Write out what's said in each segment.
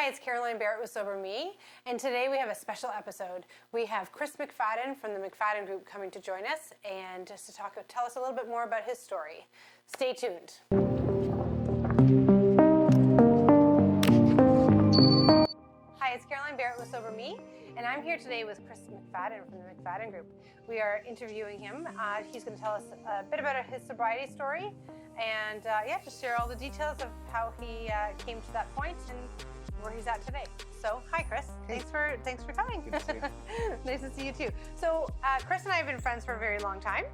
it's Caroline Barrett with Sober Me, and today we have a special episode. We have Chris McFadden from the McFadden Group coming to join us, and just to tell us a little bit more about his story. Stay tuned. Hi, it's Caroline Barrett with Sober Me, and I'm here today with Chris McFadden from the McFadden Group. We are interviewing him. He's going to tell us a bit about his sobriety story, and just share all the details of how he came to that point and where he's at today. So, hi, Chris. Hey. Thanks for coming. Good to see you. Nice to see you too. So, Chris and I have been friends for a very long time.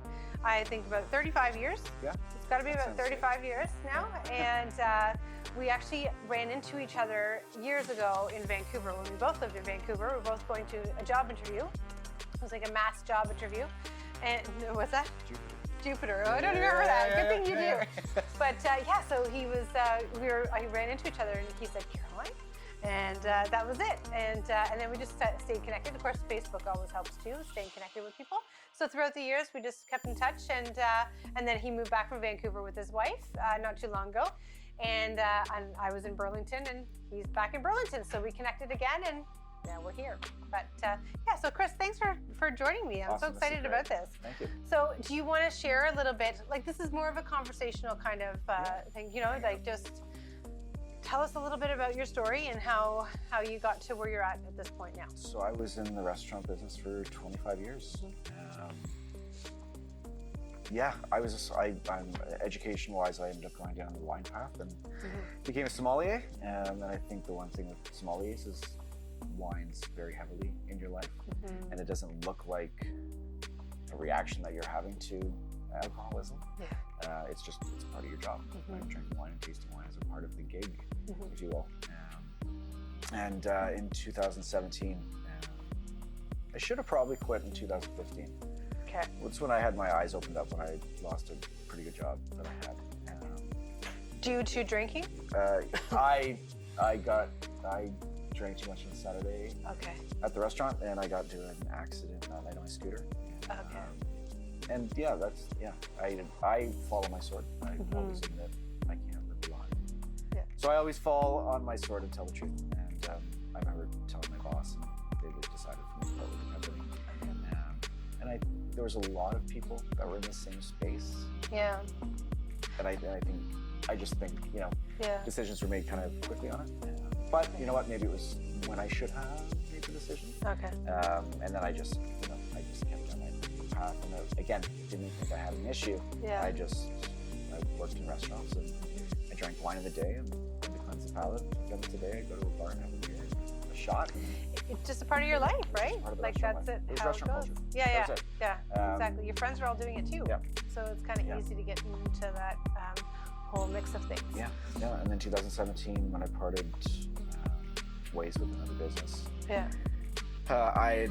I think about 35 years. Yeah. It's got to be about 35 years now. And we actually ran into each other years ago in Vancouver when we both lived in Vancouver. We were both going to a job interview. It was like a mass job interview. And what's that? Jupiter. Oh, I don't remember that. Good thing you do. But so he was. I ran into each other, and he said, "Caroline," and that was it. And then we just stayed connected. Of course, Facebook always helps too, staying connected with people. So throughout the years, we just kept in touch. And then he moved back from Vancouver with his wife not too long ago, and I was in Burlington, and he's back in Burlington. So we connected again, and now we're here. But so Chris, thanks for joining me. I'm Awesome. so excited about this. Thank you. So do you want to share a little bit, like this is more of a conversational kind of thing, like just tell us a little bit about your story and how you got to where you're at this point now. So I was in the restaurant business for 25 years. I'm education-wise, I ended up going down the wine path and became a sommelier. And I think the one thing with sommeliers is wines very heavily in your life, and it doesn't look like a reaction that you're having to alcoholism. It's part of your job. Right? Drinking wine and tasting wine is a part of the gig, if you will. And in 2017, I should have probably quit in 2015. Okay. That's when I had my eyes opened up, when I lost a pretty good job that I had. Due to drinking? I drank too much on Saturday at the restaurant, and I got into an accident that night on my scooter. I follow my sword. I always admit I can't live behind. Yeah. So I always fall on my sword and tell the truth. And I remember telling my boss, and they decided for me to part with the company. There was a lot of people that were in the same space. Yeah. And I just think decisions were made kind of quickly on it. But you know what? Maybe it was when I should have made the decision. Okay. And then I just kept on my path. And again, didn't think I had an issue. Yeah. I worked in restaurants, and I drank wine in the day and to cleanse the palate. Then today, I go to a bar and have a beer, a shot. It's just a part of your life, right? Like that's life. it. How it goes. Yeah, exactly. Your friends are all doing it too. Yeah. So it's kind of easy to get into that whole mix of things. Yeah. And then 2017, when I parted ways with another business. Yeah. I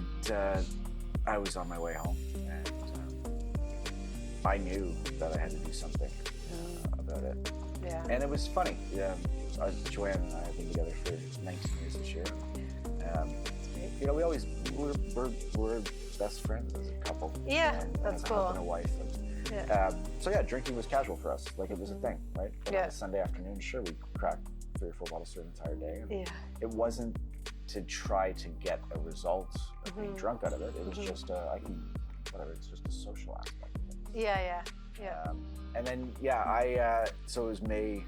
was on my way home, and I knew that I had to do something about it. Yeah. And it was funny. Joanne and I have been together for 19 years this year. We're best friends as a couple. Yeah, that's as a cool. husband and wife. And, drinking was casual for us. Like, it was a thing, right? But on a Sunday afternoon, sure, we cracked 3 or 4 bottles through an entire day. And it wasn't to try to get a result of being drunk out of it. It was just it's just a social aspect of it. Yeah. And then so it was May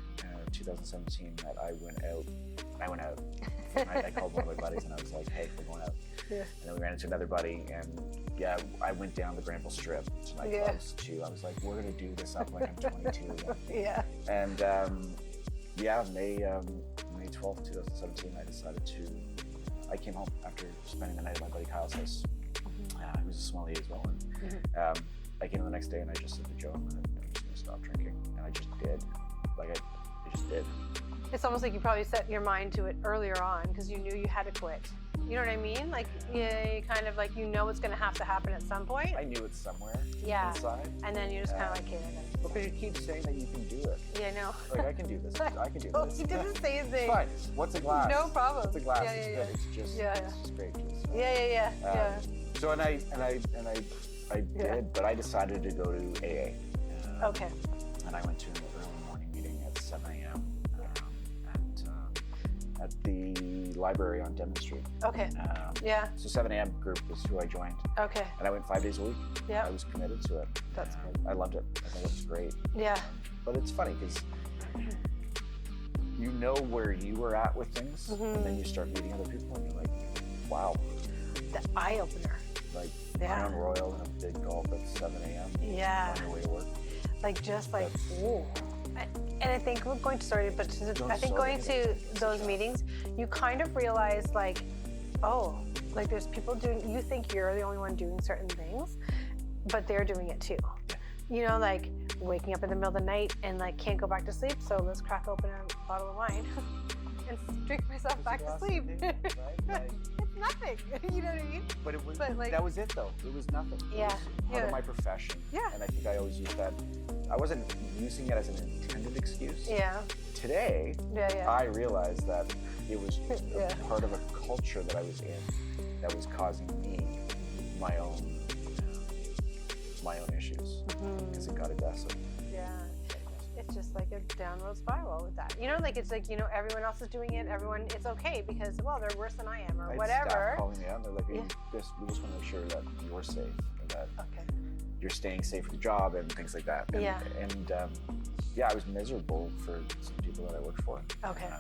2017 that I went out. I called one of my buddies and I was like, "Hey, we're going out." Yeah. And then we ran into another buddy, and I went down the Granville Strip to nightclubs too. I was like, "We're gonna do this up like I'm 22 again." Yeah. And May 12th, 2017, I decided I came home after spending the night at my buddy Kyle's house. He was a sommelier as well. And I came in the next day and I just said to Joe, I'm just gonna stop drinking. And I just did. I just did. It's almost like you probably set your mind to it earlier on because you knew you had to quit. You know what I mean? Like, you kind of like, it's going to have to happen at some point. I knew it somewhere inside. And then you're just kind of like, okay, then. Because you keep saying that you can do it. Yeah, I know. Like, I can do this. I can do this. He doesn't say his name. It's fine. What's a glass? No problem. It's a glass. Yeah, it's good. It's just, it's just great. Yeah. So I did, but I decided to go to AA. Okay. And I went to an early morning meeting at 7 a.m. At the library on Denman Street. Okay. Yeah. So 7 a.m. group is who I joined. Okay. And I went 5 days a week. Yeah. I was committed to it. That's good. I loved it. I thought it was great. Yeah. But it's funny because you know where you were at with things, and then you start meeting other people, and you're like, wow. The eye opener. Like, Yeah. Iron Royal and a big gulp at 7 a.m. Yeah. On your way to work. Like, just like, ooh. And I think we're going to, sorry, but I think going to those meetings, you kind of realize, like, oh, like there's people doing, you think you're the only one doing certain things, but they're doing it too. You know, like waking up in the middle of the night and like can't go back to sleep, so let's crack open a bottle of wine and drink myself back to sleep. Right? Like, it's nothing. You know what I mean? but it was, But, like, that was it though. It was nothing. Yeah. It was part of my profession. Yeah. And I think I always used that. I wasn't using it as an intended excuse. Yeah. Today, Yeah. I realized that it was Yeah. part of a culture that I was in that was causing me my own issues because it got aggressive. Yeah. It's just like a downward spiral with that. You know, like it's like, you know, everyone else is doing it, it's okay because, well, they're worse than I am or I had whatever. staff calling me out. They're like, we Yeah. just want to make sure that you're safe and that Okay. you're staying safe with your job and things like that. And, Yeah. And yeah, I was miserable for some people that I worked for. Okay.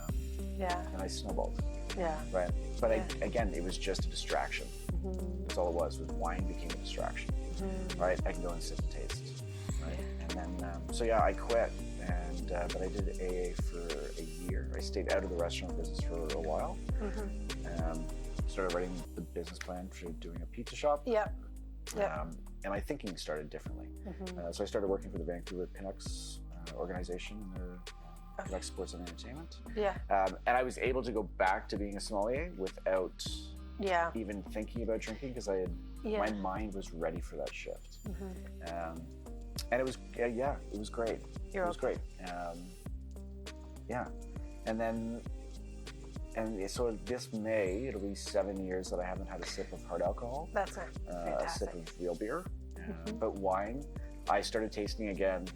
Yeah. And I snowballed. Yeah. Right. But Yeah. again, it was just a distraction. That's all it was wine became a distraction. Right. I can go and sip and taste. Right. Yeah. And then, so yeah, I quit. And but I did AA for a year. I stayed out of the restaurant business for a while. Started writing the business plan for doing a pizza shop. Yeah. Yeah. And my thinking started differently. So I started working for the Vancouver Canucks organization in their Canucks Sports and Entertainment. Yeah. And I was able to go back to being a sommelier without Yeah. even thinking about drinking because my mind was ready for that shift. And it was, it was great. It was great. Yeah. And then, so this May, it'll be 7 years that I haven't had a sip of hard alcohol. That's it. A sip of real beer. But wine, I started tasting again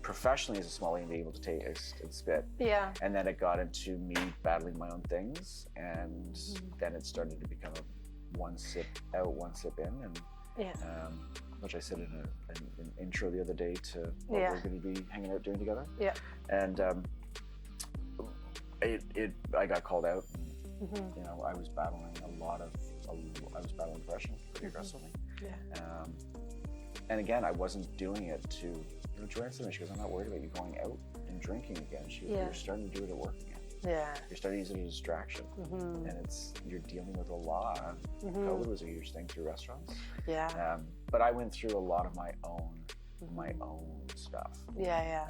professionally as a sommelier and being able to taste and spit. Yeah. And then it got into me battling my own things. And then it started to become a one sip out, one sip in. And which I said in an intro the other day to what we're going to be hanging out doing together. Yeah. And I got called out. And, you know, I was battling I was battling depression pretty aggressively. Yeah. And again, I wasn't doing it to, you know, Joanne said to me, she goes, I'm not worried about you going out and drinking again. She goes, you're starting to do it at work again. Yeah. You're starting to use it as a distraction. And you're dealing with a lot. COVID was a huge thing through restaurants. Yeah. But I went through a lot of my own stuff. Yeah.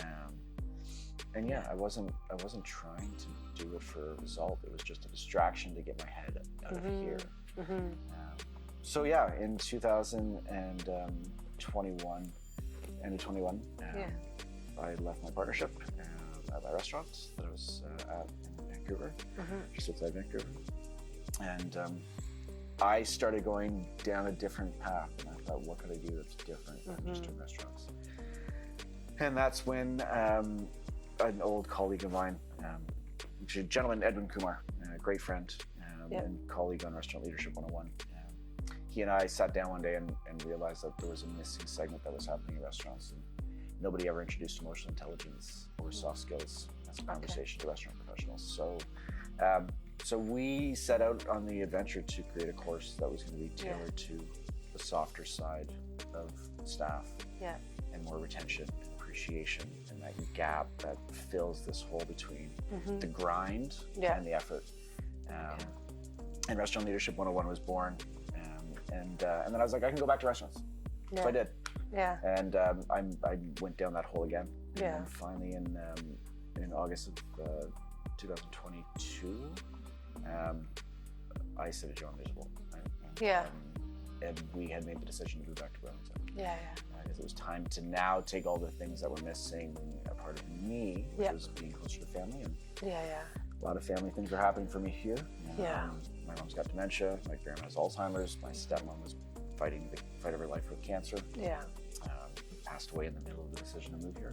And I wasn't trying to do it for a result. It was just a distraction to get my head out of here. So yeah, in 2021, end of 21, I left my partnership at my restaurant that I was at in Vancouver, just outside Vancouver. And I started going down a different path, and I thought, what could I do that's different than just doing restaurants? And that's when an old colleague of mine, which is a gentleman, Edwin Kumar, a great friend and colleague on Restaurant Leadership 101. He and I sat down one day and realized that there was a missing segment that was happening in restaurants, and nobody ever introduced emotional intelligence or soft skills as a conversation to restaurant professionals. So we set out on the adventure to create a course that was going to be tailored to the softer side of staff and more retention and appreciation and that gap that fills this hole between the grind and the effort. And Restaurant Leadership 101 was born. And then I was like, I can go back to restaurants. So I did. Yeah. And I went down that hole again. And then finally in August of 2022, I said to Joe, I'm miserable. Right? And we had made the decision to move back to Burlington. Because it was time to now take all the things that were missing a part of me, which was being closer to family. And a lot of family things were happening for me here. My mom's got dementia. My grandma has Alzheimer's. My stepmom was fighting the fight of her life with cancer. Passed away in the middle of the decision to move here.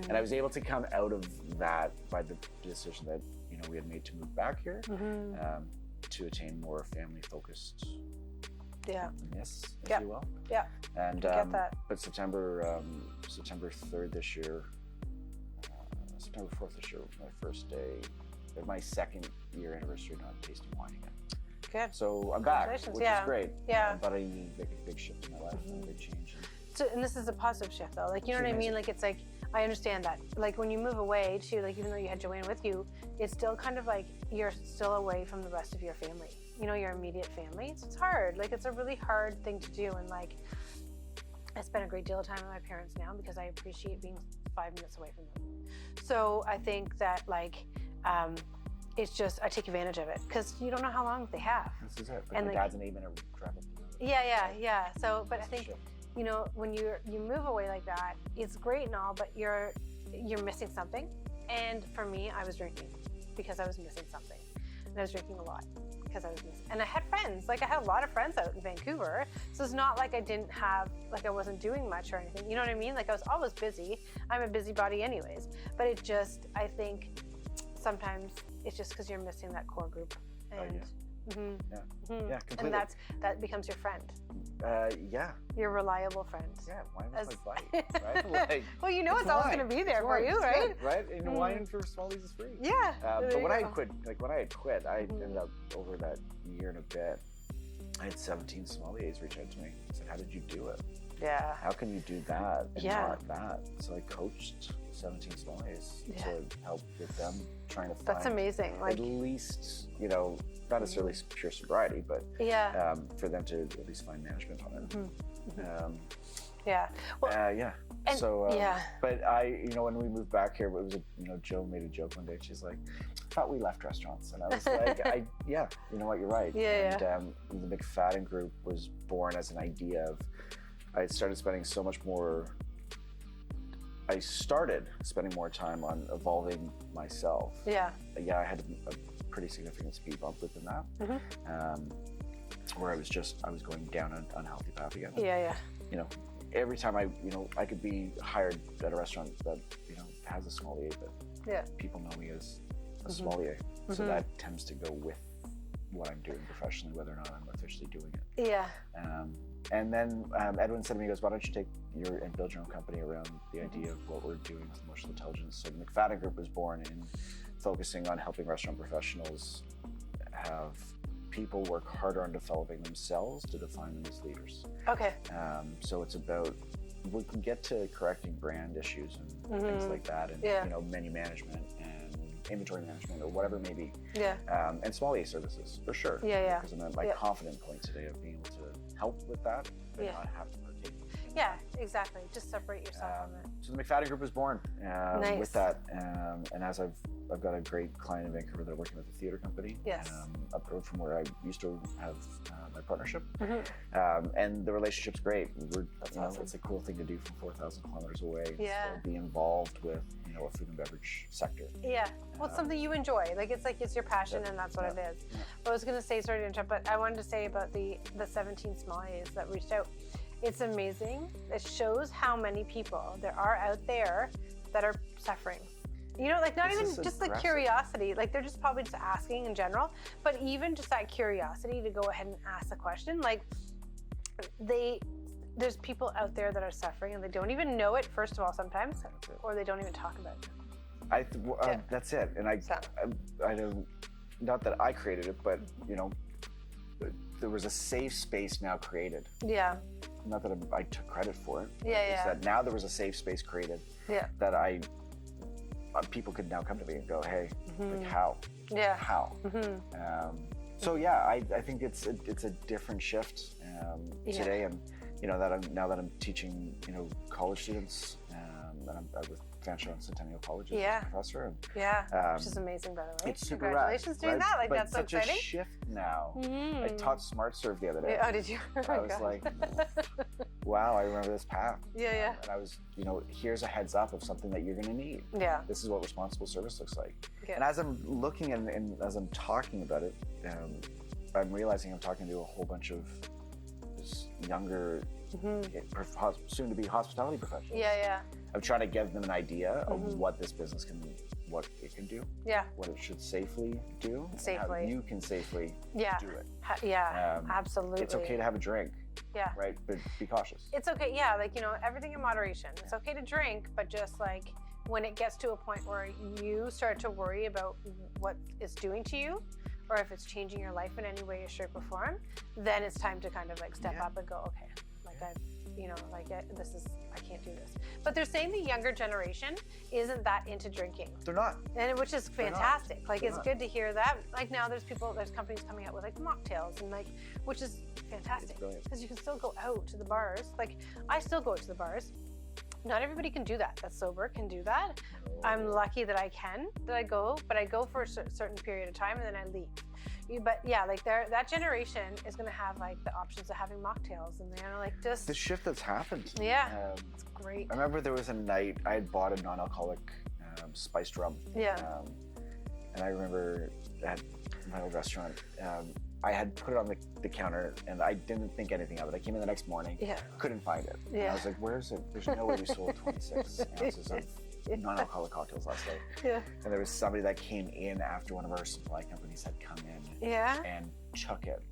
And I was able to come out of that by the decision that, you know, we had made to move back here. to attain more family-focused Yeah. if Yeah. you will. Yeah. And I get that. but September 3rd this year, September 4th this year was my first day, my second year anniversary not tasting wine again. Good. So I'm back, Congratulations. which is great. Yeah. But I need to make a big shift in my life, and a big change. So, and this is a positive shift though. Like, you know It's what I mean? amazing. Like, it's like, I understand that. Like, when you move away too, like, even though you had Joanne with you, it's still kind of like you're still away from the rest of your family, you know, your immediate family. So it's hard. Like, it's a really hard thing to do. And like, I spend a great deal of time with my parents now because I appreciate being 5 minutes away from them. So I think that like, it's just, I take advantage of it because you don't know how long they have. This is it. And my like- dad's an 8-minute drive up the road. Yeah. So, but I That's a think, shift. you know, when you move away like that, it's great and all, but you're missing something. And for me, I was drinking because I was missing something, and I was drinking a lot because I was missing. And I had friends, like I had a lot of friends out in Vancouver, so it's not like I didn't have, like I wasn't doing much or anything. You know what I mean? Like I was always busy. I'm a busybody anyways, but it just, I think sometimes it's just because you're missing that core group. And Yeah, completely. and that becomes your friend, Yeah, your reliable friend. wine As- was my bite, right? Like, Well, you know it's always wine. going to be there It's for wine. you, It's right? good, right? And wine for smallies is free. Yeah. But there when you I go. had quit, I ended up over that year and a bit. I had 17 sommeliers reach out to me. I said, "How did you do it? Yeah. How can you do that and Yeah. not that?" So I coached 17 sommeliers Yeah. to help with them trying to find That's amazing. at Like, least, you know, not necessarily pure sobriety, but yeah. for them to at least find management on it. Yeah. Well, Yeah. and- So, yeah. But when we moved back here, it was Joe made a joke one day. She's like, "I thought we left restaurants," and I was like, "Yeah, you know what? You're right." Yeah, And the McFadden group was born as an idea of, I had started spending so much more. I started spending more time on evolving myself. Yeah. Yeah, I had a pretty significant speed bump within that, where I was going down an unhealthy path again. Yeah. You know, every time I could be hired at a restaurant that has a sommelier, but Yeah. people know me as a sommelier, so that tends to go with what I'm doing professionally, whether or not I'm officially doing it. Yeah. And then Edwin said to me, he goes, "Why don't you take and build your own company around the idea of what we're doing with emotional intelligence?" So the McFadden Group was born in focusing on helping restaurant professionals have people work harder on developing themselves to define them as leaders. Okay. So it's about, we can get to correcting brand issues and things like that, and Yeah. menu management and inventory management or whatever it may be. Yeah. And sommelier services for sure. Yeah. Because I'm at my Yeah. confident point today of being able to help with that, but Yeah. not have to partake. Yeah. Exactly. Just separate yourself from it. So the McFadden Group was born Nice. with that, and as I've got a great client in Vancouver that I'm working with, a theater company, Yes. up the road from where I used to have my partnership, and the relationship's great. That's awesome. It's a cool thing to do from 4,000 kilometers away. and Yeah. still be involved with a food and beverage sector. Yeah. Well, it's something you enjoy. Like it's your passion, and that's what it is. But I was going to say, sorry to interrupt, but I wanted to say about the 17 sommeliers that reached out. It's amazing. It shows how many people there are out there that are suffering. Like not This even is just the aggressive. curiosity. Like they're just probably just asking in general, but even just that curiosity to go ahead and ask the question. Like there's people out there that are suffering and they don't even know it. First of all, sometimes, That's it. or they don't even talk about it. Yeah. That's it. And I don't, not that I created it, but there was a safe space now created. Yeah. Not that I took credit for it. Yeah, It's yeah. that now there was a safe space created Yeah. that people could now come to me and go, "Hey, like how? Yeah. How?" So yeah, I think it's a different shift today, and now that I'm teaching college students, and I'm with Fanshawe Centennial College as Yeah. a professor, and Yeah. Which is amazing, by the way. it's super Congratulations rad, doing right? that. Like but that's so such exciting. a shift now. I taught Smart Serve the other day. Yeah, oh, did you? Oh my I was God. like, wow, I remember this path. Yeah. And I was, here's a heads up of something that you're going to need. Yeah. This is what responsible service looks like. Yeah. And as I'm looking and as I'm talking about it, I'm realizing I'm talking to a whole bunch of this younger, soon to be hospitality professionals. Yeah. I'm trying to give them an idea of what this business can can do, Yeah. what it should safely do, and how Safely. you can safely Yeah. do it. Absolutely. It's okay to have a drink, Yeah. right? But be cautious. It's okay. Yeah. Like, everything in moderation. It's okay to drink, but just like when it gets to a point where you start to worry about what it's doing to you, or if it's changing your life in any way, shape, or form, then it's time to kind of like step up and go, okay, like I can't do this. But they're saying the younger generation isn't that into drinking. They're not. And which is fantastic. Like, it's not. good to hear that. Like, now there's companies coming out with like mocktails and like, which is fantastic. Because you can still go out to the bars. Like, I still go out to the bars. Not everybody can do that. That's sober can do that. I'm lucky that I go, but I go for a certain period of time and then I leave. But yeah, like that generation is going to have like the options of having mocktails and like just The shift that's happened. Yeah, it's great. I remember there was a night I had bought a non-alcoholic spiced rum. Yeah. And I remember at my old restaurant, I had put it on the counter and I didn't think anything of it. I came in the next morning, couldn't find it. And I was like, where's it? There's no way we sold 26 ounces of non-alcoholic cocktails last night. Yeah. And there was somebody that came in after one of our supply companies had come in and chuck it.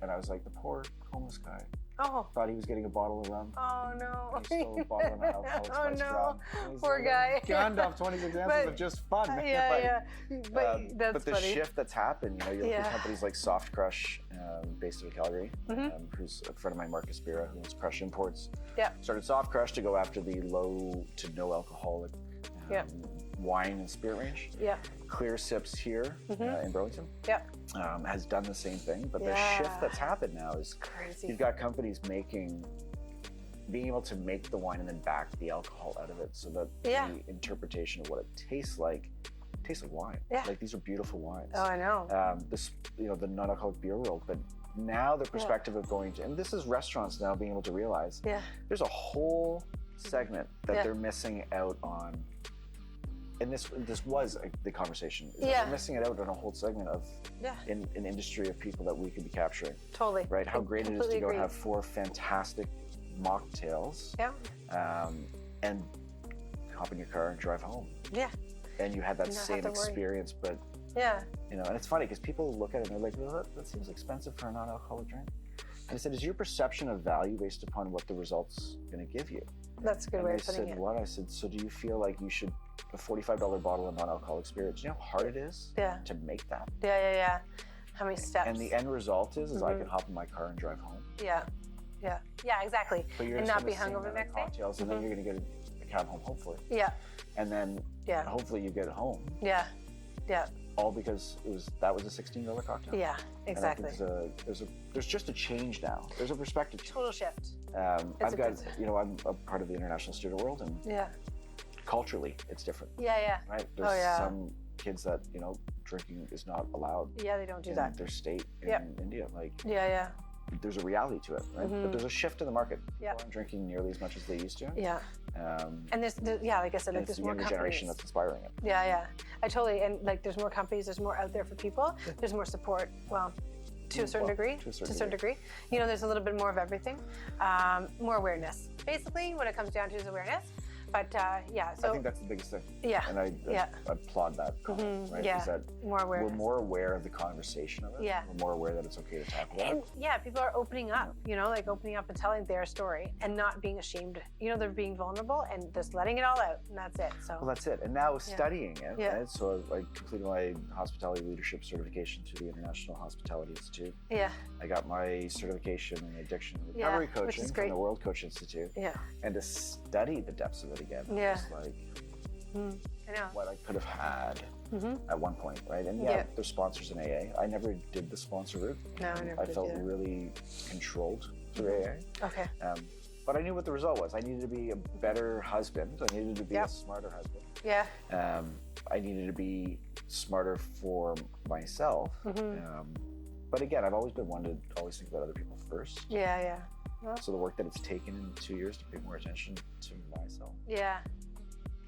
And I was like, the poor homeless guy. Oh. Thought he was getting a bottle of rum. Oh no. And he stole a bottle of non-alcoholic spiced rum. Poor guy. Gandalf, 26 ounces of just fun. But the funny. shift that's happened, you look at companies like Soft Crush, based out of Calgary, who's a friend of mine, Marcus Bira, who owns Crush Imports. Yeah. Started Soft Crush to go after the low to no alcoholic wine and spirit range. Yeah. Clear Sips here in Burlington. Yeah. Has done the same thing, but the shift that's happened now is crazy. You've got companies being able to make the wine and then back the alcohol out of it, so that the interpretation of what it tastes like wine. Yeah. Like, these are beautiful wines. Oh, I know. The non-alcoholic beer world, but now the perspective of going to, and this is restaurants now being able to realize, there's a whole segment that they're missing out on. And this was the conversation. We're missing it out on a whole segment of an industry of people that we could be capturing. Totally. Right? How great it is to go and have 4 fantastic mocktails. Yeah. And hop in your car and drive home. Yeah. And you had that same experience, but and it's funny because people look at it and they're like, well, that seems expensive for a non-alcoholic drink. And I said, is your perception of value based upon what the result's going to give you? That's a good way of putting it. They said, what? I said, so do you feel like you should, a $45 bottle of non-alcoholic spirit, do you know how hard it is to make that? Yeah. How many steps? And the end result is I can hop in my car and drive home. Yeah, exactly. But you're and not be hungover the next day. Cocktails, and then you're going to get a cab home, hopefully. Yeah. And then hopefully you get home. Yeah. All because that was a $16 cocktail. Yeah, exactly. There's just a change now. There's a perspective change. Total shift. I've got, I'm a part of the international student world, and culturally it's different. Yeah. Right? There's some kids that, drinking is not allowed. Yeah, they don't do in that. their state in India. Like, there's a reality to it, right? But there's a shift in the market. People aren't drinking nearly as much as they used to. Yeah. And there's like I said, like, there's more younger companies. generation that's inspiring it. Yeah. I totally, and like there's more companies, there's more out there for people, there's more support. Well, to a certain degree. There's a little bit more of everything. More awareness. Basically, what it comes down to is awareness. But so I think that's the biggest thing. Yeah. And I applaud that comment, right? Yeah. Is that more awareness. We're more aware of the conversation of it. Yeah. We're more aware that it's okay to talk about it. And people are opening up, like opening up and telling their story and not being ashamed. They're being vulnerable and just letting it all out, and that's it. So. Well, that's it. And now studying it, right? So I completed my hospitality leadership certification through the International Hospitality Institute. Yeah. I got my certification in addiction and recovery coaching from the World Coach Institute. Yeah. And to study the depths of it again. Yeah. Just like I know. what I could have had at one point, right? And there's sponsors in AA. I never did the sponsor route. No, I never did. I felt really controlled through AA. Okay. But I knew what the result was. I needed to be a better husband. I needed to be a smarter husband. Yeah. I needed to be smarter for myself. But again, I've always been one to always think about other people first. Yeah. Well, so the work that it's taken in 2 years to pay more attention to myself. Yeah.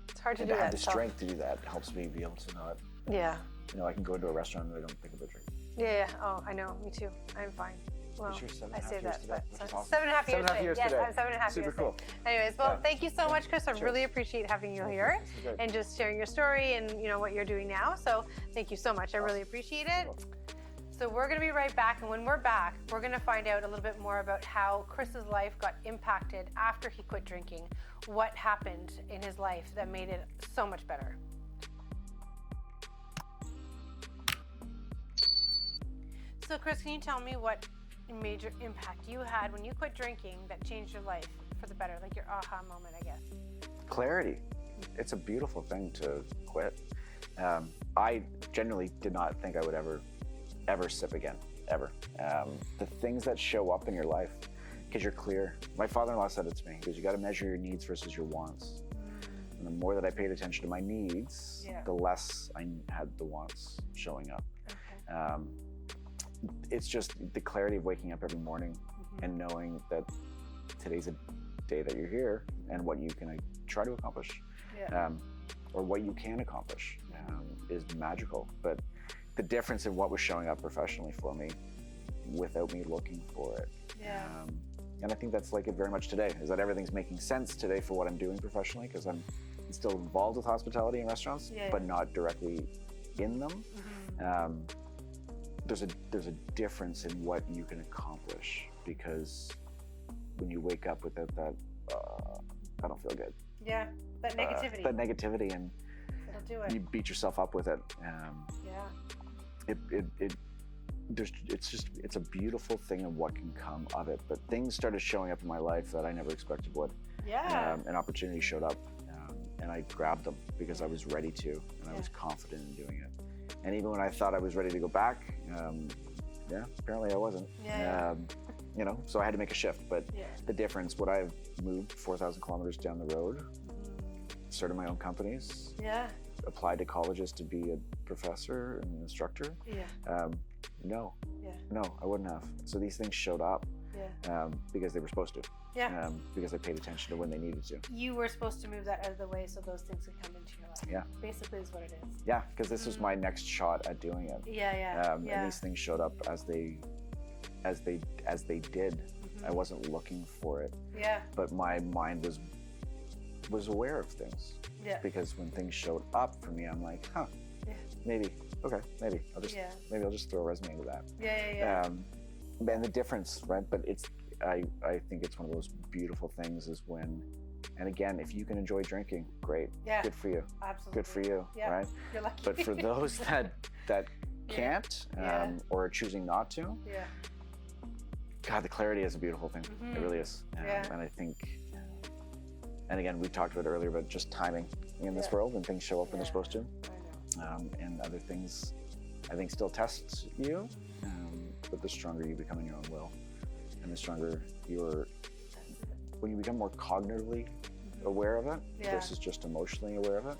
It's hard to do that. To have the strength to do that helps me be able to not. Yeah. I can go into a restaurant and I don't think about drinking. Yeah. Oh, I know. Me too. I'm fine. Well, Is yours 7.5 I say years that, today? but Which is awesome. 7.5 years 7.5 today. years Yes, today. I'm 7.5 Super years cool. today. Anyways, well, Yeah. thank you so much, Chris. I Cheers. really appreciate having you here This is great. and just sharing your story and what you're doing now. So thank you so much. I really appreciate it. So we're going to be right back, and when we're back, we're going to find out a little bit more about how Chris's life got impacted after he quit drinking. What happened in his life that made it so much better. So Chris, can you tell me what major impact you had when you quit drinking that changed your life for the better, like your aha moment, I guess? Clarity. It's a beautiful thing to quit. I genuinely did not think I would ever sip again, ever. The things that show up in your life, because you're clear. My father-in-law said it to me, because you got to measure your needs versus your wants. And the more that I paid attention to my needs, the less I had the wants showing up. Okay. It's just the clarity of waking up every morning and knowing that today's a day that you're here and what you can try to accomplish, or what you can accomplish, is magical. But the difference in what was showing up professionally for me without me looking for it. And I think that's like it very much today, is that everything's making sense today for what I'm doing professionally, because I'm still involved with hospitality and restaurants, but not directly in them. There's a difference in what you can accomplish, because when you wake up without that, I don't feel good. Yeah, that negativity. That negativity, and it'll do it. you beat yourself up with it. It's a beautiful thing of what can come of it. But things started showing up in my life that I never expected would. An opportunity showed up, and I grabbed them because I was ready to, and I was confident in doing it. And even when I thought I was ready to go back, apparently I wasn't. So I had to make a shift. But the difference, would I have moved 4,000 kilometers down the road, started my own companies, applied to colleges to be a professor and an instructor? No, I wouldn't have. So these things showed up because they were supposed to. Because I paid attention to when they needed to. You were supposed to move that out of the way so those things could come into your life. Basically is what it is. Because this was my next shot at doing it. And these things showed up as they did. I wasn't looking for it. But my mind was aware of things. Because when things showed up for me, I'm like, maybe. Okay, maybe I'll just throw a resume into that. And the difference, right? But I think it's one of those beautiful things is when, and again, if you can enjoy drinking, great, good for you. Absolutely. Good for you, right? You're lucky. But for those that can't, or are choosing not to, God, the clarity is a beautiful thing. It really is. And I think, and again, we talked about it earlier, but just timing in this world, and things show up when they're supposed to. And other things, I think, still test you, but the stronger you become in your own will, and the stronger when you become more cognitively aware of it versus just emotionally aware of it.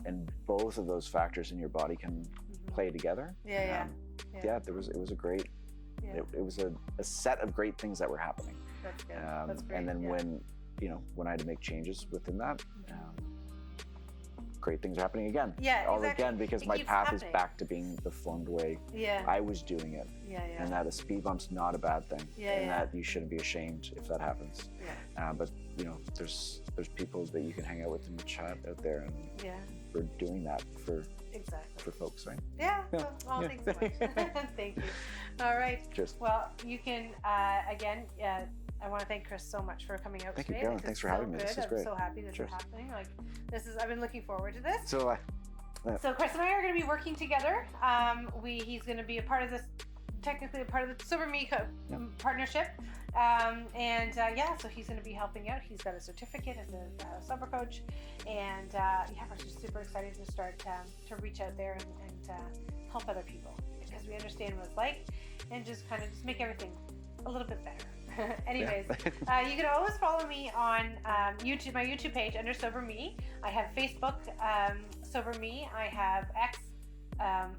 And both of those factors in your body can play together. It was a great, it was a set of great things that were happening. That's good. That's great. And then when I had to make changes within that, great things are happening again. Again, because my path is back to being the formed way I was doing it. And that a speed bump's not a bad thing. And that you shouldn't be ashamed if that happens. But there's people that you can hang out with in the chat out there, and we're doing that for folks, right? Well, thanks so much. Thank you. All right. Cheers. Well, you can again. I want to thank Chris so much for coming out today. Thank you, Caroline. Thanks for having me. This is great. I'm so happy this is happening. I've been looking forward to this. So Chris and I are going to be working together. He's going to be a part of this, technically a part of the Sober Me partnership. So he's going to be helping out. He's got a certificate as a sober coach. And we're just super excited to start to reach out there and help other people, because we understand what it's like, and just make everything a little bit better. Anyways, you can always follow me on YouTube, my YouTube page under Sober Me. I have Facebook, Sober Me. I have X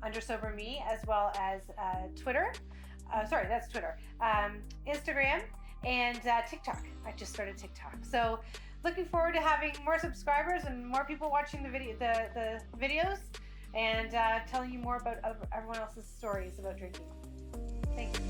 under Sober Me, as well as Twitter. That's Twitter. Instagram and TikTok. I just started TikTok. So looking forward to having more subscribers and more people watching the videos, and telling you more about everyone else's stories about drinking. Thank you.